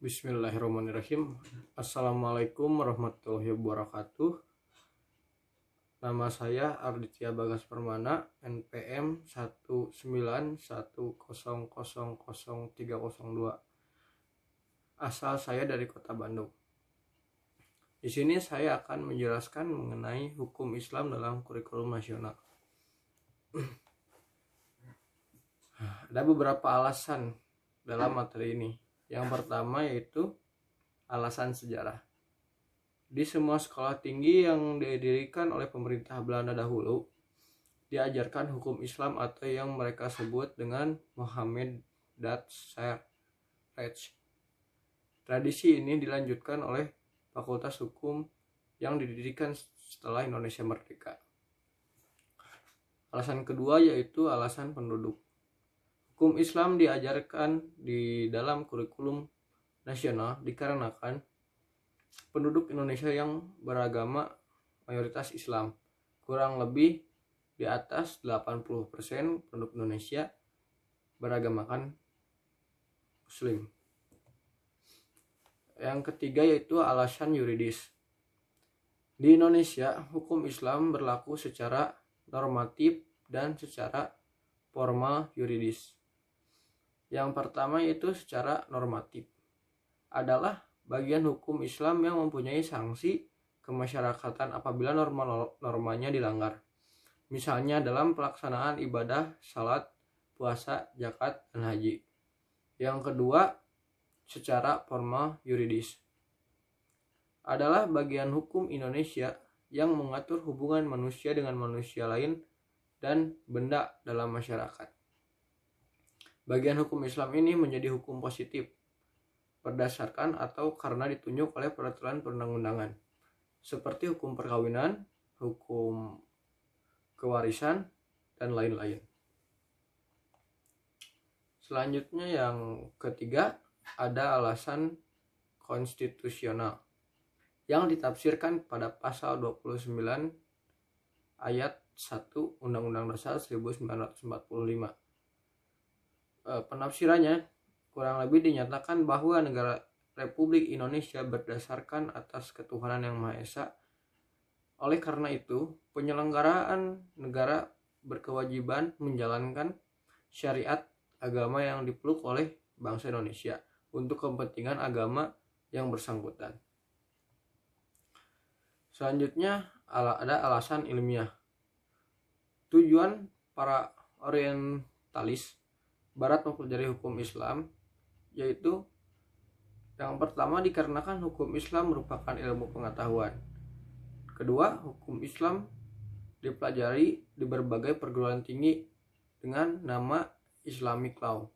Bismillahirrahmanirrahim. Assalamualaikum warahmatullahi wabarakatuh. Nama saya Arditya Bagas Permana, NPM 191000302. Asal saya dari Kota Bandung. Di sini saya akan menjelaskan mengenai hukum Islam dalam kurikulum nasional. Ada beberapa alasan dalam materi ini. Yang pertama yaitu alasan sejarah. Di semua sekolah tinggi yang didirikan oleh pemerintah Belanda dahulu, diajarkan hukum Islam atau yang mereka sebut dengan Mohammedatsrecht. Tradisi ini dilanjutkan oleh Fakultas Hukum yang didirikan setelah Indonesia merdeka. Alasan kedua yaitu alasan penduduk. Hukum Islam diajarkan di dalam kurikulum nasional dikarenakan penduduk Indonesia yang beragama mayoritas Islam. Kurang lebih di atas 80% penduduk Indonesia beragamakan Muslim. Yang ketiga yaitu alasan yuridis. Di Indonesia, hukum Islam berlaku secara normatif dan secara formal yuridis. Yang pertama yaitu secara normatif. Adalah bagian hukum Islam yang mempunyai sanksi kemasyarakatan apabila norma-normanya dilanggar. Misalnya dalam pelaksanaan ibadah, salat, puasa, zakat, dan haji. Yang kedua, secara formal yuridis. Adalah bagian hukum Indonesia yang mengatur hubungan manusia dengan manusia lain dan benda dalam masyarakat. Bagian hukum Islam ini menjadi hukum positif berdasarkan atau karena ditunjuk oleh peraturan perundang-undangan seperti hukum perkawinan, hukum kewarisan, dan lain-lain. Selanjutnya yang ketiga ada alasan konstitusional yang ditafsirkan pada pasal 29 ayat 1 Undang-Undang Dasar 1945. Penafsirannya kurang lebih dinyatakan bahwa negara Republik Indonesia berdasarkan atas ketuhanan yang Maha Esa. Oleh karena itu, penyelenggaraan negara berkewajiban menjalankan syariat agama yang dipeluk oleh bangsa Indonesia untuk kepentingan agama yang bersangkutan. Selanjutnya ada alasan ilmiah. Tujuan para orientalis Barat mempelajari hukum Islam yaitu yang pertama dikarenakan hukum Islam merupakan ilmu pengetahuan. Kedua, hukum Islam dipelajari di berbagai perguruan tinggi dengan nama Islamic Law.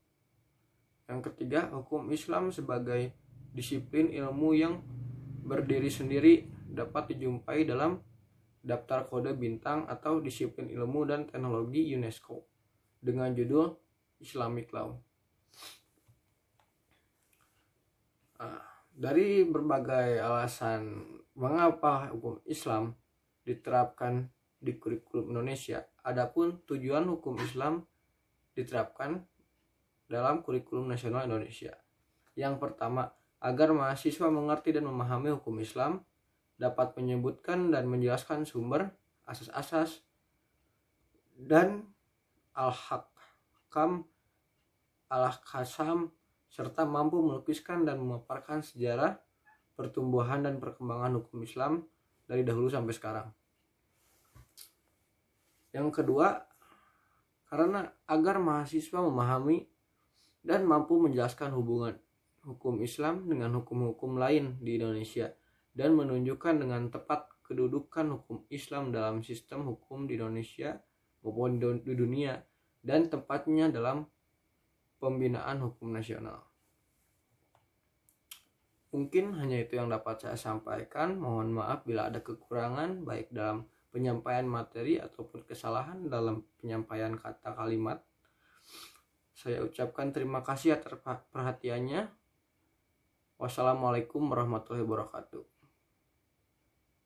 Yang ketiga, hukum Islam sebagai disiplin ilmu yang berdiri sendiri dapat dijumpai dalam daftar kode bintang atau disiplin ilmu dan teknologi UNESCO dengan judul Islamic Law. Dari berbagai alasan mengapa hukum Islam diterapkan di kurikulum Indonesia, adapun tujuan hukum Islam diterapkan dalam kurikulum nasional Indonesia. Yang pertama, agar mahasiswa mengerti dan memahami hukum Islam, dapat menyebutkan dan menjelaskan sumber, asas-asas, dan al-hakam, al-qasam, serta mampu melukiskan dan memaparkan sejarah, pertumbuhan dan perkembangan hukum Islam dari dahulu sampai sekarang. Yang kedua, karena agar mahasiswa memahami dan mampu menjelaskan hubungan hukum Islam dengan hukum-hukum lain di Indonesia dan menunjukkan dengan tepat kedudukan hukum Islam dalam sistem hukum di Indonesia maupun di dunia dan tempatnya dalam pembinaan hukum nasional. Mungkin hanya itu yang dapat saya sampaikan. Mohon maaf bila ada kekurangan baik dalam penyampaian materi ataupun kesalahan dalam penyampaian kata kalimat. Saya ucapkan terima kasih atas perhatiannya. Wassalamualaikum warahmatullahi wabarakatuh.